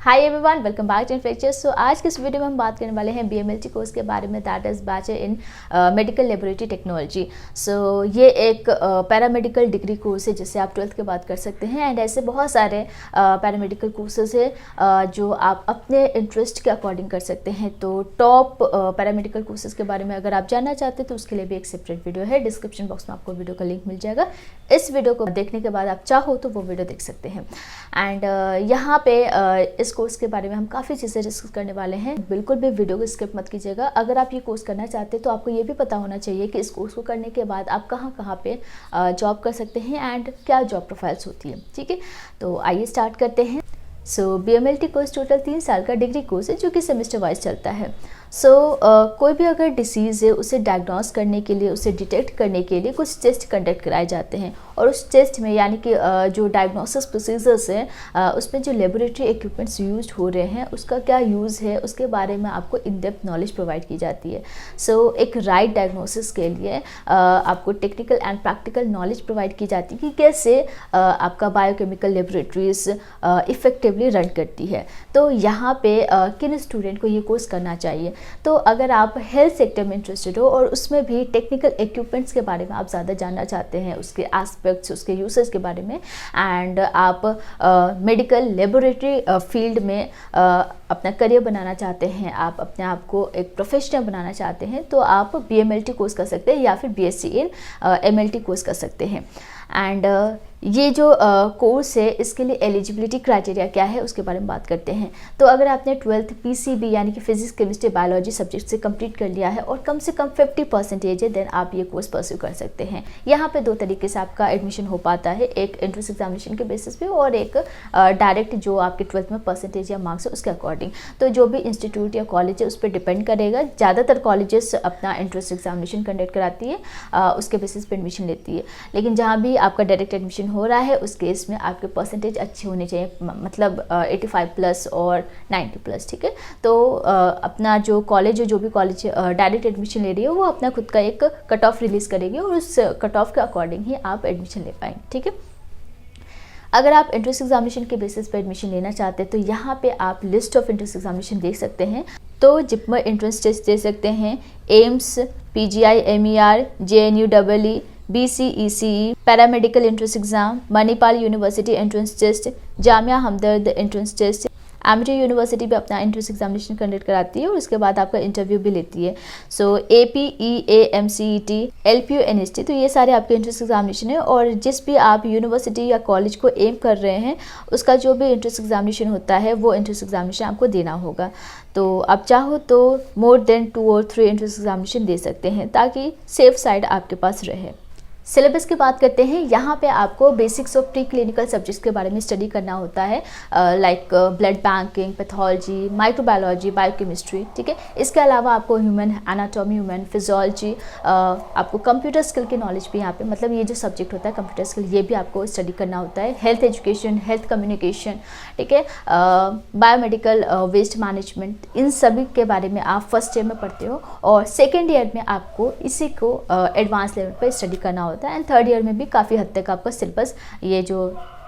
Hi everyone, welcome back to इनफेक्चर्स। आज के इस वीडियो में हम बात करने वाले हैं BMLT कोर्स के बारे में, that is bachelor in medical laboratory technology. So ये एक पैरामेडिकल डिग्री कोर्स है जिसे आप 12th के बाद कर सकते हैं। एंड ऐसे बहुत सारे पैरामेडिकल कोर्सेज है जो आप अपने इंटरेस्ट के अकॉर्डिंग कर सकते हैं। तो टॉप पैरामेडिकल कोर्सेज के बारे में अगर आप जानना चाहते हैं तो उसके लिए भी एक सेपरेट वीडियो है, डिस्क्रिप्शन बॉक्स में आपको वीडियो का लिंक मिल जाएगा। इस वीडियो को देखने के बाद आप चाहो तो वो वीडियो देख सकते हैं। एंड यहाँ पे इस कोर्स के बारे में हम काफ़ी चीज़ें डिस्कस करने वाले हैं। बिल्कुल भी वीडियो को स्किप मत कीजिएगा। अगर आप ये कोर्स करना चाहते हैं तो आपको ये भी पता होना चाहिए कि इस कोर्स को करने के बाद आप कहाँ कहाँ पे जॉब कर सकते हैं एंड क्या जॉब प्रोफाइल्स होती है। ठीक है, तो आइए स्टार्ट करते हैं। सो BMLT कोर्स टोटल 3 साल का डिग्री कोर्स है जो कि सेमेस्टर वाइज चलता है। कोई भी अगर डिसीज़ है उसे डायग्नोस करने के लिए, उसे डिटेक्ट करने के लिए कुछ टेस्ट कंडक्ट कराए जाते हैं। और उस टेस्ट में यानी कि जो डायग्नोसिस प्रोसीजर्स हैं उसमें जो लेबोरेटरी इक्विपमेंट्स यूज हो रहे हैं उसका क्या यूज़ है उसके बारे में आपको इन डेप्थ नॉलेज प्रोवाइड की जाती है। एक राइट डायग्नोसिस के लिए आपको technical and practical knowledge provide की जाती है कि कैसे आपका बायोकेमिकल लेबोरेटरीज इफेक्टिवली रन करती है। तो यहाँ पे किन स्टूडेंट को ये कोर्स करना चाहिए? तो अगर आप हेल्थ सेक्टर में इंटरेस्टेड हो और उसमें भी टेक्निकल इक्विपमेंट्स के बारे में आप ज़्यादा जानना चाहते हैं, उसके एस्पेक्ट्स, उसके यूसेस के बारे में, एंड आप मेडिकल लेबोरेटरी फील्ड में अपना करियर बनाना चाहते हैं, आप अपने आप को एक प्रोफेशनल बनाना चाहते हैं, तो आप BMLT कोर्स कर सकते हैं या फिर BSc इन MLT कोर्स कर सकते हैं। एंड ये जो कोर्स है इसके लिए एलिजिबिलिटी क्राइटेरिया क्या है उसके बारे में बात करते हैं। तो अगर आपने 12th PCB यानी कि फिजिक्स केमिस्ट्री बायोलॉजी सब्जेक्ट से कंप्लीट कर लिया है और कम से कम 50% है, देन आप ये कोर्स परस्यू कर सकते हैं। यहाँ पे 2 तरीके से आपका एडमिशन हो पाता है, एक एंट्रेंस एग्जामिनेशन के बेसिस पे और एक डायरेक्ट जो आपके 12th में परसेंटेज या मार्क्स है उसके अकॉर्डिंग। तो जो भी इंस्टीट्यूट या कॉलेज है उस पर डिपेंड करेगा। ज़्यादातर कॉलेजेस अपना एंट्रेंस एग्जामिनेशन कंडक्ट कराती है, उसके बेसिस पे एडमिशन लेती है। लेकिन जहाँ भी आपका डायरेक्ट एडमिशन हो रहा है उस केस में आपके परसेंटेज अच्छे होने चाहिए, मतलब 85+ और 90+। ठीक है, तो अपना जो कॉलेज है, जो भी कॉलेज डायरेक्ट एडमिशन ले रही है वो अपना खुद का एक कट ऑफ रिलीज़ करेगी और उस कट ऑफ के अकॉर्डिंग ही आप एडमिशन ले पाएंगे। ठीक है, अगर आप एंट्रेंस एग्जामिनेशन के बेसिस पर एडमिशन लेना चाहते हैं तो यहाँ पे आप लिस्ट ऑफ एंट्रेंस एग्जामिनेशन देख सकते हैं। तो जिपमर एंट्रेंस टेस्ट दे सकते हैं, AIIMS, PGI MER, JNU EE, BCECE, paramedical entrance exam, Manipal university entrance test, Jamia Hamdard entrance test, Amity university भी अपना एंट्रेंस एग्जामिनेशन कंडक्ट कराती है और उसके बाद आपका इंटरव्यू भी लेती है। AP, EA, MCET, LPU, NST, तो ये सारे आपके एंट्रेंस एग्जामिनेशन है। और जिस भी आप यूनिवर्सिटी या कॉलेज को एम कर रहे हैं उसका जो भी एंट्रेंस एग्जामिनेशन होता है वो एंट्रेंस एग्जामिनेशन आपको देना होगा। तो आप चाहो तो मोर देन 2 और 3 एंट्रेंस एग्जामिनेशन दे सकते हैं ताकि सेफ साइड आपके पास रहे। सिलेबस की बात करते हैं, यहाँ पे आपको basics of pre clinical subjects के बारे में स्टडी करना होता है, like blood banking, pathology, microbiology, biochemistry. ठीक है, इसके अलावा आपको ह्यूमन एनाटॉमी, ह्यूमन फिजियोलॉजी, आपको कंप्यूटर स्किल की नॉलेज भी यहाँ पे, मतलब ये जो सब्जेक्ट होता है कंप्यूटर स्किल, ये भी आपको स्टडी करना होता है। हेल्थ एजुकेशन, हेल्थ कम्युनिकेशन, ठीक है, बायोमेडिकल वेस्ट मैनेजमेंट, इन सभी के बारे में आप फर्स्ट ईयर में पढ़ते हो और सेकेंड ईयर में आपको इसी को एडवांस लेवल पर स्टडी करना होता है। एंड थर्ड ईयर में भी काफ़ी हद तक आपका सिलेबस ये जो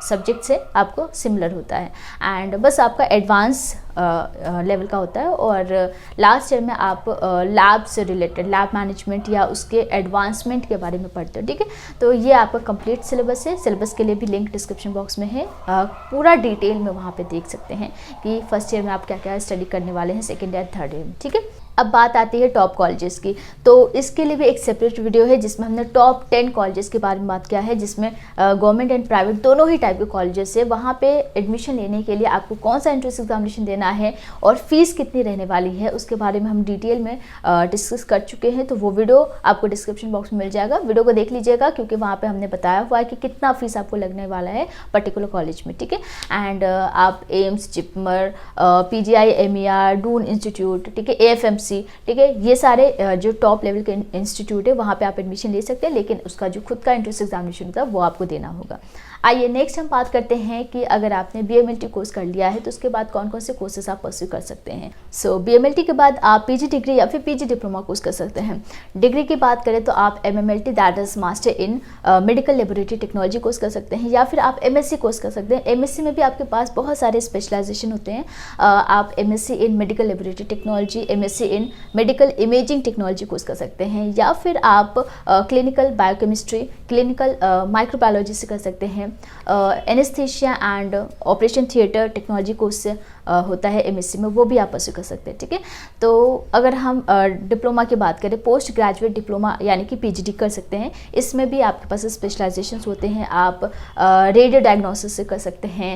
सब्जेक्ट से आपको सिमिलर होता है एंड बस आपका एडवांस लेवल का होता है। और लास्ट ईयर में आप लैब से रिलेटेड, लैब मैनेजमेंट या उसके एडवांसमेंट के बारे में पढ़ते हो। ठीक है, तो ये आपका कंप्लीट सिलेबस है। सिलेबस के लिए भी लिंक डिस्क्रिप्शन बॉक्स में है, पूरा डिटेल में वहाँ पे देख सकते हैं कि फर्स्ट ईयर में आप क्या क्या स्टडी करने वाले हैं, सेकेंड ईयर, थर्ड ईयर में। ठीक है, अब बात आती है टॉप कॉलेजेस की। तो इसके लिए भी एक सेपरेट वीडियो है जिसमें हमने टॉप 10 कॉलेजेस के बारे में बात किया है, जिसमें गवर्नमेंट एंड प्राइवेट दोनों ही टाइप के कॉलेजेस है। वहाँ पे एडमिशन लेने के लिए आपको कौन सा एंट्रेंस एग्जामिनेशन देना है और फीस कितनी रहने वाली है उसके बारे में हम डिटेल में डिस्कस कर चुके हैं। तो वो वीडियो आपको डिस्क्रिप्शन बॉक्स में मिल जाएगा, वीडियो को देख लीजिएगा क्योंकि वहाँ पर हमने बताया हुआ है कि कितना फीस आपको लगने वाला है पर्टिकुलर कॉलेज में। ठीक है, एंड आप AIIMS, JIPMER, PGI MER, Doon institute, ठीक है, AFMC, ठीक है, ये सारे जो टॉप लेवल के इंस्टीट्यूट है वहाँ पे आप एडमिशन ले सकते हैं, लेकिन उसका जो खुद का एंट्रेंस एग्जामिनेशन होता है वो आपको देना होगा। आइए नेक्स्ट हम बात करते हैं कि अगर आपने BMLT कोर्स कर लिया है तो उसके बाद कौन कौन से कोर्सेज आप परस्यू कर सकते हैं। सो BMLT के बाद आप PG डिग्री या फिर PG डिप्लोमा कोर्स कर सकते हैं। डिग्री की बात करें तो आप MMLT that is master in medical laboratory technology course कर सकते हैं, या फिर आप MSc कोर्स कर सकते हैं। MSc में भी आपके पास बहुत सारे स्पेशलाइजेशन होते हैं। आप MSc इन मेडिकल लेबोरेटरी टेक्नोलॉजी, MSc इन मेडिकल इमेजिंग टेक्नोलॉजी कोर्स कर सकते हैं, या फिर आप क्लिनिकल बायोकेमिस्ट्री, क्लिनिकल माइक्रोबायोलॉजी से कर सकते हैं। Anaesthesia and operation theatre technology course होता है MSc में, वो भी आप परस्यू कर सकते हैं। ठीक है, तो अगर हम डिप्लोमा की बात करें, पोस्ट ग्रेजुएट डिप्लोमा यानी कि PGD कर सकते हैं। इसमें भी आपके पास स्पेशलाइजेशंस होते हैं। आप रेडियो डायग्नोसिस से कर सकते हैं,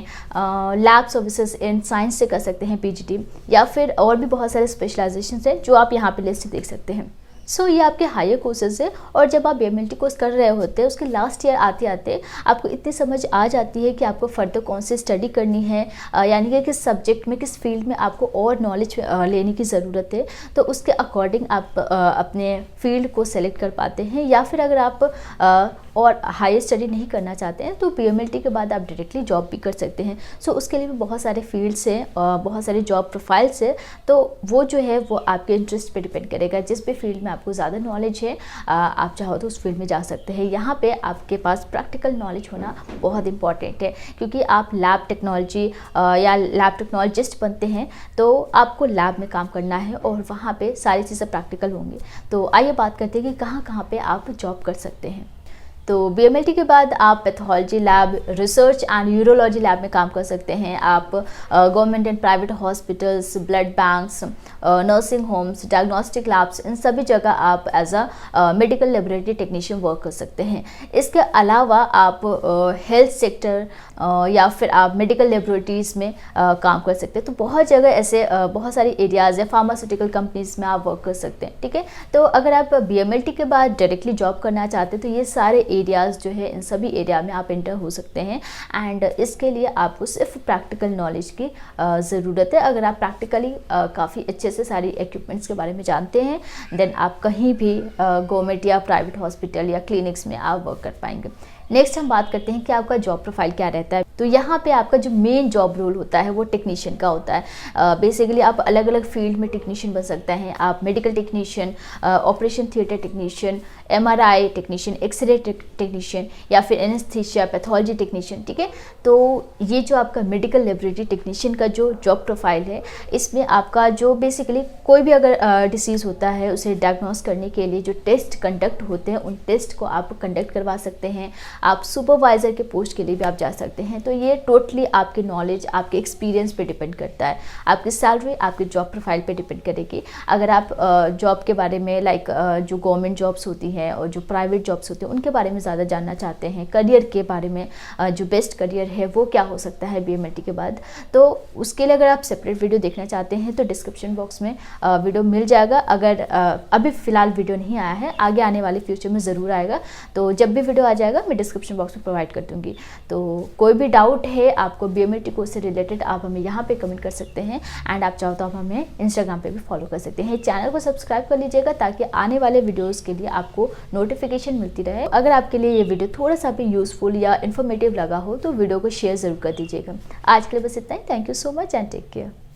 लैब सर्विसेज इन साइंस से कर सकते हैं PGD, या फिर और भी बहुत सारे स्पेशलाइजेशंस हैं जो आप यहाँ पे लिस्ट देख सकते हैं। सो ये आपके हायर कोर्सेज है। और जब आप BMLT कोर्स कर रहे होते हैं उसके लास्ट ईयर आते आते आपको इतनी समझ आ जाती है कि आपको फर्दर कौन सी स्टडी करनी है, यानी कि किस सब्जेक्ट में, किस फील्ड में आपको और नॉलेज लेने की ज़रूरत है। तो उसके अकॉर्डिंग आप अपने फील्ड को सेलेक्ट कर पाते हैं, या फिर अगर आप और हायर स्टडी नहीं करना चाहते हैं तो BMLT के बाद आप डायरेक्टली जॉब भी कर सकते हैं। सो उसके लिए भी बहुत सारे फील्ड्स हैं, बहुत सारे जॉब प्रोफाइल्स है। तो वो जो है वो आपके इंटरेस्ट पे डिपेंड करेगा। जिस भी फील्ड में आपको ज़्यादा नॉलेज है आप चाहो तो उस फील्ड में जा सकते हैं। यहाँ पे आपके पास प्रैक्टिकल नॉलेज होना बहुत इंपॉर्टेंट है, क्योंकि आप लैब टेक्नोलॉजी या लैब टेक्नोलॉजिस्ट बनते हैं तो आपको लैब में काम करना है और वहाँ पे सारी चीज़ें प्रैक्टिकल होंगी। तो आइए बात करते हैं कि कहाँ पे आप जॉब कर सकते हैं। तो BMLT के बाद आप pathology lab, research and urology lab में काम कर सकते हैं। आप government and private hospitals, blood banks, nursing homes, diagnostic labs, इन सभी जगह आप as a medical laboratory technician work कर सकते हैं। इसके अलावा आप हेल्थ सेक्टर या फिर आप मेडिकल लेबोरेटरीज में काम कर सकते हैं। तो बहुत जगह ऐसे बहुत सारी एरियाज़ है, फार्मास्यूटिकल कंपनीज में आप वर्क कर सकते हैं। ठीक है, तो अगर आप BMLT के बाद डायरेक्टली जॉब करना चाहते हैं तो ये सारे एरियाज़ जो है इन सभी एरिया में आप एंटर हो सकते हैं। एंड इसके लिए आपको सिर्फ प्रैक्टिकल नॉलेज की ज़रूरत है। अगर आप प्रैक्टिकली काफ़ी अच्छे से सारी इक्विपमेंट्स के बारे में जानते हैं देन आप कहीं भी गवर्नमेंट या प्राइवेट हॉस्पिटल या क्लिनिक्स में आप वर्क कर पाएंगे। नेक्स्ट हम बात करते हैं कि आपका जॉब प्रोफाइल क्या रहता है। तो यहाँ पे आपका जो मेन जॉब रोल होता है वो टेक्नीशियन का होता है। बेसिकली आप अलग अलग फील्ड में टेक्नीशियन बन सकते हैं। आप medical technician, operation theatre technician, MRI technician, x ray technician, या फिर एनेस्थीसिया, पैथोलॉजी टेक्नीशियन। ठीक है, तो ये जो आपका मेडिकल लेबोरेटरी टेक्नीशियन का जो जॉब प्रोफाइल है, इसमें आपका जो बेसिकली कोई भी अगर डिसीज़ होता है उसे डायग्नोस करने के लिए जो टेस्ट कंडक्ट होते हैं उन टेस्ट को आप कंडक्ट करवा सकते हैं। आप सुपरवाइज़र के पोस्ट के लिए भी आप जा सकते हैं। तो ये टोटली आपके नॉलेज, आपके एक्सपीरियंस पे डिपेंड करता है। आपकी सैलरी आपके जॉब प्रोफाइल पे डिपेंड करेगी। अगर आप जॉब के बारे में जो गवर्नमेंट जॉब्स होती हैं और जो प्राइवेट जॉब्स होते हैं उनके बारे में ज़्यादा जानना चाहते हैं, करियर के बारे में जो बेस्ट करियर है वो क्या हो सकता है BMLT के बाद, तो उसके लिए अगर आप सेपरेट वीडियो देखना चाहते हैं तो डिस्क्रिप्शन बॉक्स में वीडियो मिल जाएगा। अगर अभी फ़िलहाल वीडियो नहीं आया है, आगे आने वाले फ्यूचर में ज़रूर आएगा। तो जब भी वीडियो आ जाएगा मैं डिस्क्रिप्शन बॉक्स में प्रोवाइड कर दूँगी। तो कोई भी डाउट है आपको BMLT कोर्स से रिलेटेड आप हमें यहाँ पे कमेंट कर सकते हैं। एंड आप चाहो तो आप हमें इंस्टाग्राम पे भी फॉलो कर सकते हैं। चैनल को सब्सक्राइब कर लीजिएगा ताकि आने वाले वीडियोस के लिए आपको नोटिफिकेशन मिलती रहे। अगर आपके लिए ये वीडियो थोड़ा सा भी यूजफुल या इन्फॉर्मेटिव लगा हो तो वीडियो को शेयर ज़रूर कर दीजिएगा। आज के लिए बस इतना ही। Thank you so much and take care.